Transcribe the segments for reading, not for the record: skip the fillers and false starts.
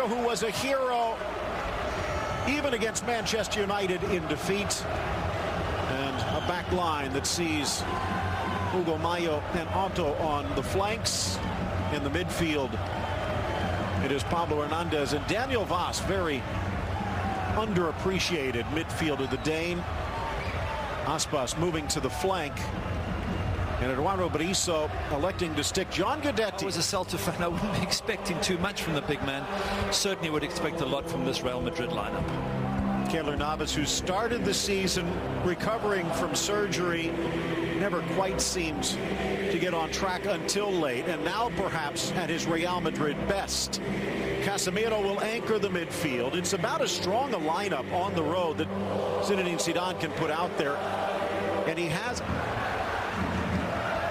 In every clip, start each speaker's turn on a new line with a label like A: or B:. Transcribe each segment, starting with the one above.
A: Casemiro, who was a hero even against Manchester United in defeat. And a back line that sees Hugo Mayo and Otto on the flanks. In the midfield, it is Pablo Hernandez and Daniel Vaz, very underappreciated midfielder, the Dane. Aspas moving to the flank. And Eduardo Berizzo electing to stick John Guidetti.
B: I was a Celta fan. I wouldn't be expecting too much from the big man. Certainly would expect a lot from this Real Madrid lineup.
A: Keylor Navas, who started the season recovering from surgery, never quite seemed to get on track until late, and now perhaps at his Real Madrid best. Casemiro will anchor the midfield. It's about as strong a lineup on the road that Zinedine Zidane can put out there, and he has.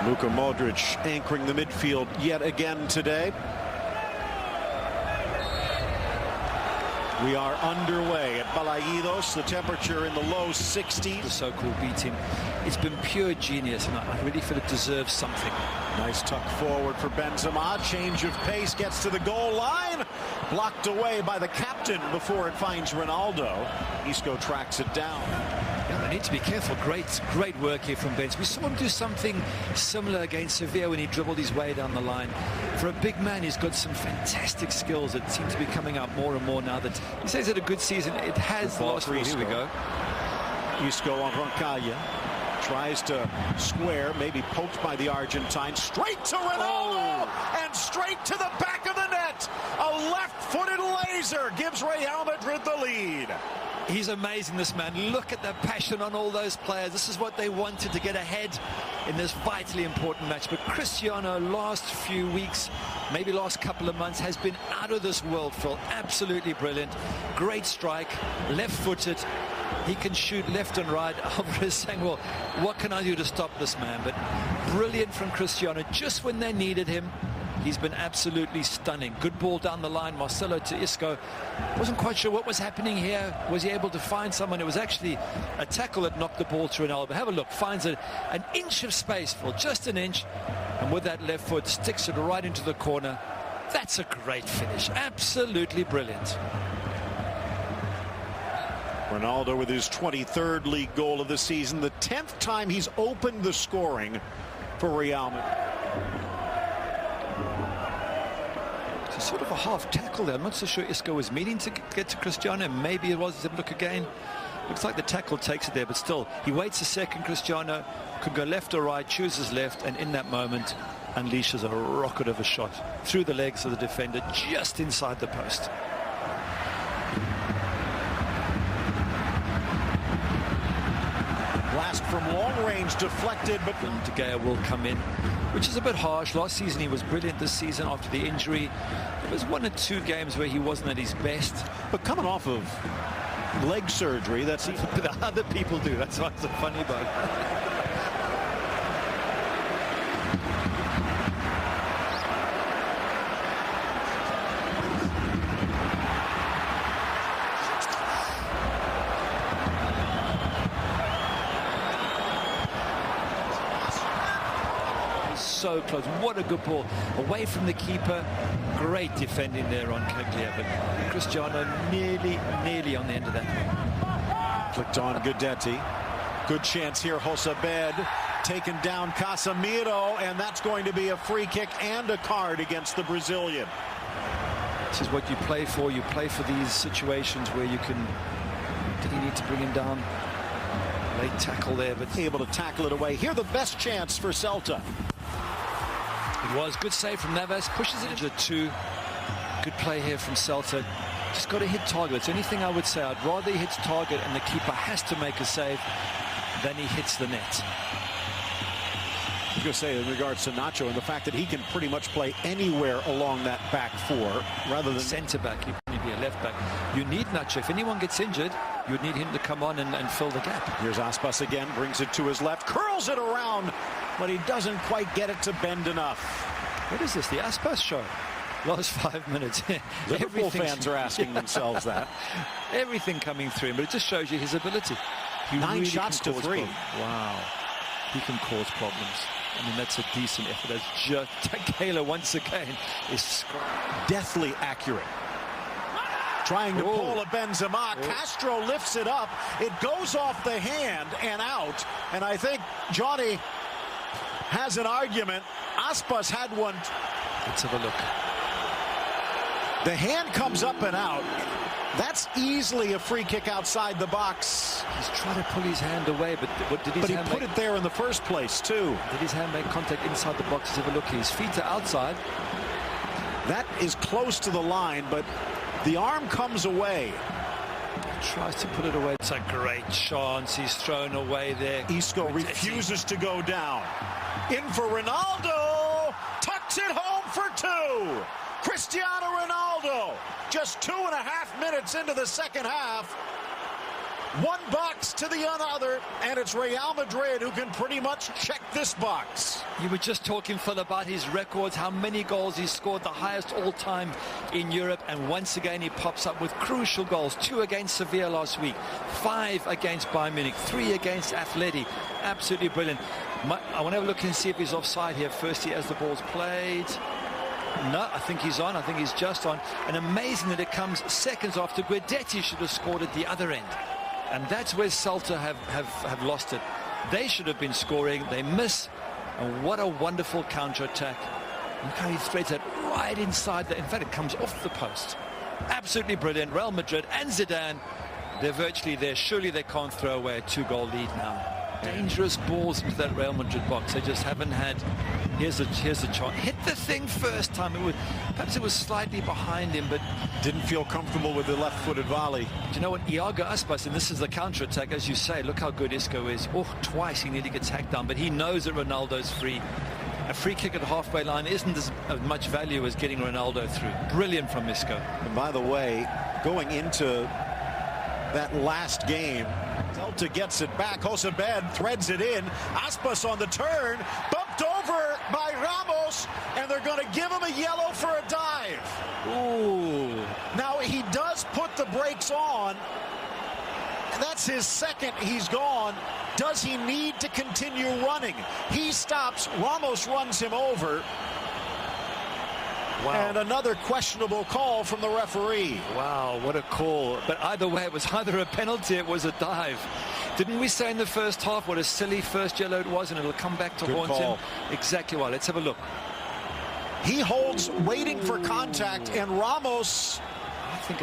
A: Luka Modric anchoring the midfield yet again today. We are underway at Balaídos, the temperature in the low 60s.
B: The so-called beating. It's been pure genius, and I really feel it deserves something.
A: Nice tuck forward for Benzema. Change of pace, gets to the goal line. Blocked away by the captain before it finds Ronaldo. Isco tracks it down.
B: Yeah, they need to be careful. Great work here from Benz. We saw him do something similar against Sevilla when he dribbled his way down the line. For a big man, he's got some fantastic skills that seem to be coming out more and more now that he says it a good season. It has lost. Here we go.
A: Isco on Roncaglia. Tries to square, maybe poked by the Argentine. Straight to Ronaldo! And straight to the back of the net! A left-footed laser gives Real Madrid the lead.
B: He's amazing, this man. Look at the passion on all those players. This is what they wanted, to get ahead in this vitally important match. But Cristiano, last few weeks, maybe last couple of months, has been out of this world, Phil. Absolutely brilliant. Great strike, left-footed. He can shoot left and right. Alvarez saying, well, what can I do to stop this man? But brilliant from Cristiano, just when they needed him. He's been absolutely stunning. Good ball down the line, Marcelo to Isco. Wasn't quite sure what was happening here. Was he able to find someone? It was actually a tackle that knocked the ball to Ronaldo. Have a look, finds an inch of space, Phil, just an inch. And with that left foot, sticks it right into the corner. That's a great finish, absolutely brilliant.
A: Ronaldo with his 23rd league goal of the season, the 10th time he's opened the scoring for Real Madrid.
B: It's sort of a half tackle there. I'm not so sure Isco was meaning to get to Cristiano. Maybe it was. Look again. Looks like the tackle takes it there, but still, he waits a second. Cristiano could go left or right, chooses left, and in that moment unleashes a rocket of a shot through the legs of the defender, just inside the post.
A: Blast from long range deflected, but
B: De Gea will come in, which is a bit harsh. Last season he was brilliant. This season, after the injury, there was 1 or 2 games where he wasn't at his best.
A: But coming off of leg surgery, that's
B: but other people do. That's what's so funny about it. So close. What a good ball. Away from the keeper. Great defending there on Caglia, but Cristiano nearly on the end of that.
A: Clicked on Guidetti. Good chance here. Josabed taken down Casemiro, and that's going to be a free kick and a card against the Brazilian.
B: This is what you play for. You play for these situations where you can... Did he need to bring him down? Late tackle there, but
A: able to tackle it away. Here, the best chance for Celta.
B: It was good save from Navas, pushes it into 2. Good play here from Celta. Just got to hit target. It's anything I would say. I'd rather he hits target and the keeper has to make a save than he hits the net.
A: I was going to say, in regards to Nacho and the fact that he can pretty much play anywhere along that back 4 rather than
B: centre back. He can be a left back. You need Nacho. If anyone gets injured, you'd need him to come on and fill the gap.
A: Here's Aspas again, brings it to his left, curls it around, but he doesn't quite get it to bend enough.
B: What is this, the Aspas show? Last 5 minutes.
A: Liverpool fans are asking themselves that.
B: Everything coming through him, but it just shows you his ability. He
A: 9
B: really
A: shots to 3.
B: Wow. He can cause problems. I mean, that's a decent effort. As just Taylor once again is
A: deathly accurate. Trying to pull a Benzema. Castro lifts it up. It goes off the hand and out. And I think Johnny has an argument. Aspas had one.
B: Let's have a look.
A: The hand comes up and out. That's easily a free kick outside the box.
B: He's trying to pull his hand away, but
A: he put it there in the first place, too.
B: Did his hand make contact inside the box? Let's have a look. His feet are outside.
A: That is close to the line, but the arm comes away.
B: Tries to put it away. It's a great chance. He's thrown away there.
A: Isco refuses to go down. In for Ronaldo. Tucks it home for two. Cristiano Ronaldo. Just 2.5 minutes into the second half. One box to the other, and it's Real Madrid who can pretty much check this box.
B: You were just talking, Phil, about his records, how many goals he's scored, the highest all-time in Europe, and once again he pops up with crucial goals. 2 against Sevilla last week, 5 against Bayern Munich, 3 against Atleti. Absolutely brilliant. I want to have a look and see if he's offside here. Firstly, as the ball's played. No, I think he's on. I think he's just on. And amazing that it comes seconds after Guidetti should have scored at the other end. And that's where Celta have lost it. They should have been scoring. They miss. And what a wonderful counter-attack. Look how he threads it right inside. In fact, it comes off the post. Absolutely brilliant. Real Madrid and Zidane, they're virtually there. Surely they can't throw away a 2-goal lead now. Dangerous balls into that Real Madrid box. They just haven't had. Here's a chance. Hit the thing first time. Perhaps it was slightly behind him, but
A: didn't feel comfortable with the left-footed volley.
B: Do you know what? Iago Aspas, and this is the counter-attack, as you say. Look how good Isco is. Oh, twice he nearly gets hacked down, but he knows that Ronaldo's free. A free kick at the halfway line isn't as much value as getting Ronaldo through. Brilliant from Isco.
A: And by the way, going into that last game, Celta gets it back. Josebed threads it in. Aspas on the turn, bumped over by Ramos, and they're going to give him a yellow for a dive.
B: Ooh.
A: Now he does put the brakes on. That's his second. He's gone. Does he need to continue running? He stops. Ramos runs him over. Wow. And another questionable call from the referee.
B: Wow, what a call. But either way, it was either a penalty, it was a dive. Didn't we say in the first half what a silly first yellow it was, and it'll come back to haunt him? Exactly right. Let's have a look.
A: He holds, waiting for contact, and Ramos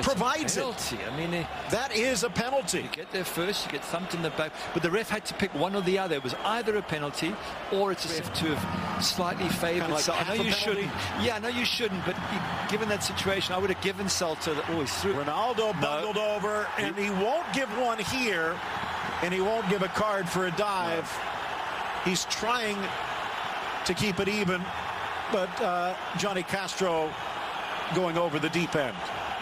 A: provides it.
B: I mean,
A: that is a penalty.
B: You get there first, you get thumped in the back, but the ref had to pick one or the other. It was either a penalty or it's as if to have slightly favoured.
A: Like
B: so I know you shouldn't. Yeah, I know you shouldn't, but given that situation, I would have given Celta that. Oh, he's through.
A: Ronaldo bundled over, and he won't give one here, and he won't give a card for a dive. No. He's trying to keep it even, but Johnny Castro going over the deep end.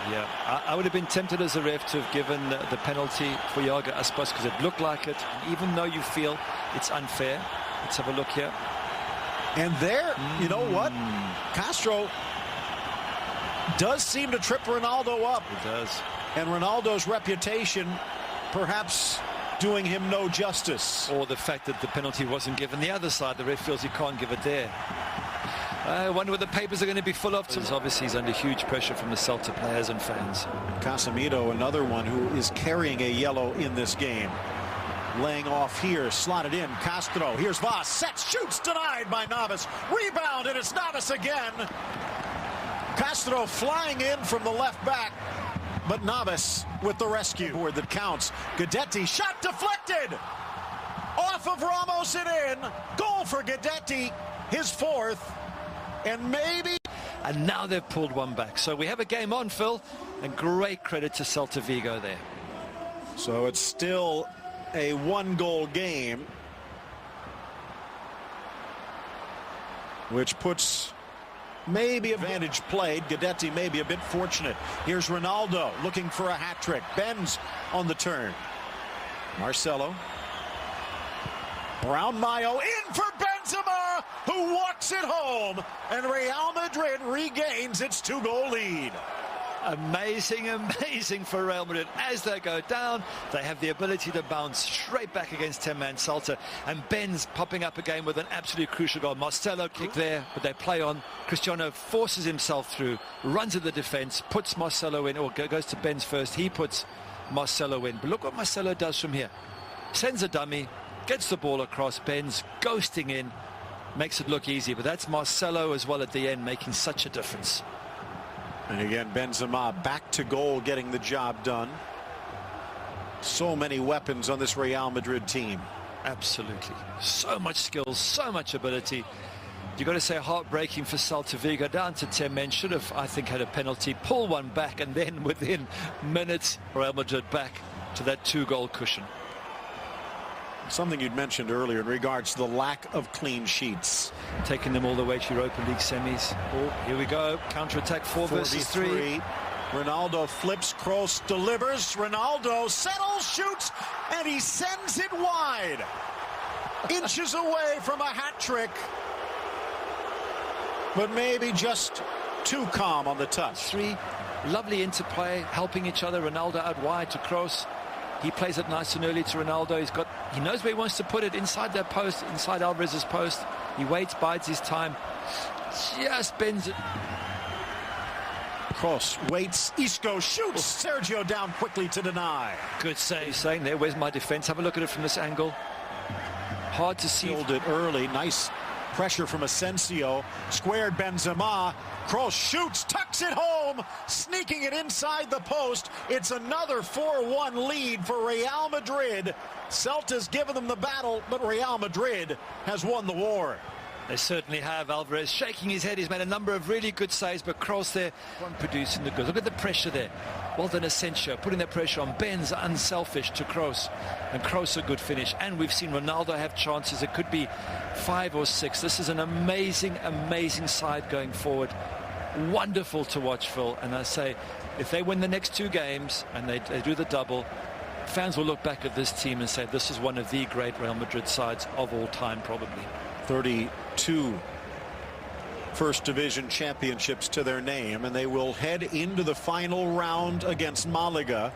B: Yeah, I would have been tempted as a ref to have given the penalty for Iago Aspas because it looked like it, even though you feel it's unfair. Let's have a look here.
A: And there, you know what? Castro does seem to trip Ronaldo up.
B: He does.
A: And Ronaldo's reputation perhaps doing him no justice.
B: Or the fact that the penalty wasn't given the other side. The ref feels he can't give it there. I wonder what the papers are going to be full of. Obviously, he's under huge pressure from the Celta players and fans.
A: Casemiro, another one who is carrying a yellow in this game. Laying off here, slotted in. Castro, here's Vaz, sets, shoots, denied by Navas. Rebound, and it's Navas again. Castro flying in from the left back, but Navas with the rescue. Board that counts. Guidetti, shot deflected. Off of Ramos and in. Goal for Guidetti, his fourth. And maybe.
B: And now they've pulled one back. So we have a game on, Phil. And great credit to Celta Vigo there.
A: So it's still a one-goal game, which puts maybe advantage played. Guidetti may be a bit fortunate. Here's Ronaldo looking for a hat trick. Benz on the turn. Marcelo. Brown Mayo in for Benzema, who walks it home, and Real Madrid regains its 2-goal lead.
B: Amazing for Real Madrid. As they go down, they have the ability to bounce straight back against 10-man Santa. And Ben's popping up again with an absolutely crucial goal. Marcelo kick there, but they play on. Cristiano forces himself through, runs at the defense, puts Marcelo in, or goes to Ben's first. He puts Marcelo in. But look what Marcelo does from here. Sends a dummy, gets the ball across. Ben's ghosting in, makes it look easy. But that's Marcelo as well at the end, making such a difference.
A: And again, Benzema back to goal, getting the job done. So many weapons on this Real Madrid team.
B: Absolutely. So much skill, so much ability. You've got to say heartbreaking for Celta Vigo, down to 10 men. Should have, I think, had a penalty, pull one back, and then within minutes, Real Madrid back to that 2-goal cushion.
A: Something you'd mentioned earlier in regards to the lack of clean sheets.
B: Taking them all the way to Europa League semis. Oh, here we go. Counter-attack 4 versus 3.
A: Ronaldo flips, Kroos delivers. Ronaldo settles, shoots, and he sends it wide. Inches away from a hat trick. But maybe just too calm on the touch.
B: 3, lovely interplay, helping each other. Ronaldo out wide to Kroos. He plays it nice and early to Ronaldo. He knows where he wants to put it, inside that post, inside Alvarez's post. He waits, bides his time, just bends it.
A: Kroos waits, Isco shoots. Sergio down quickly to deny.
B: Good save. He's saying there, where's my defense? Have a look at it from this angle. Hard to see.
A: Killed it early. Nice pressure from Asensio. Squared Benzema. Kroos shoots, tucks it home, sneaking it inside the post. It's another 4-1 lead for Real Madrid. Celta's given them the battle, but Real Madrid has won the war.
B: They certainly have. Alvarez shaking his head. He's made a number of really good saves, but Kroos there, producing the goods. Look at the pressure there. Well done, Asensio, putting that pressure on. Ben's unselfish to Kroos, and Kroos a good finish. And we've seen Ronaldo have chances. It could be 5 or 6. This is an amazing side going forward. Wonderful to watch, Phil. And I say, if they win the next 2 games and they do the double, fans will look back at this team and say this is one of the great Real Madrid sides of all time, probably.
A: 32 First Division championships to their name, and they will head into the final round against Malaga.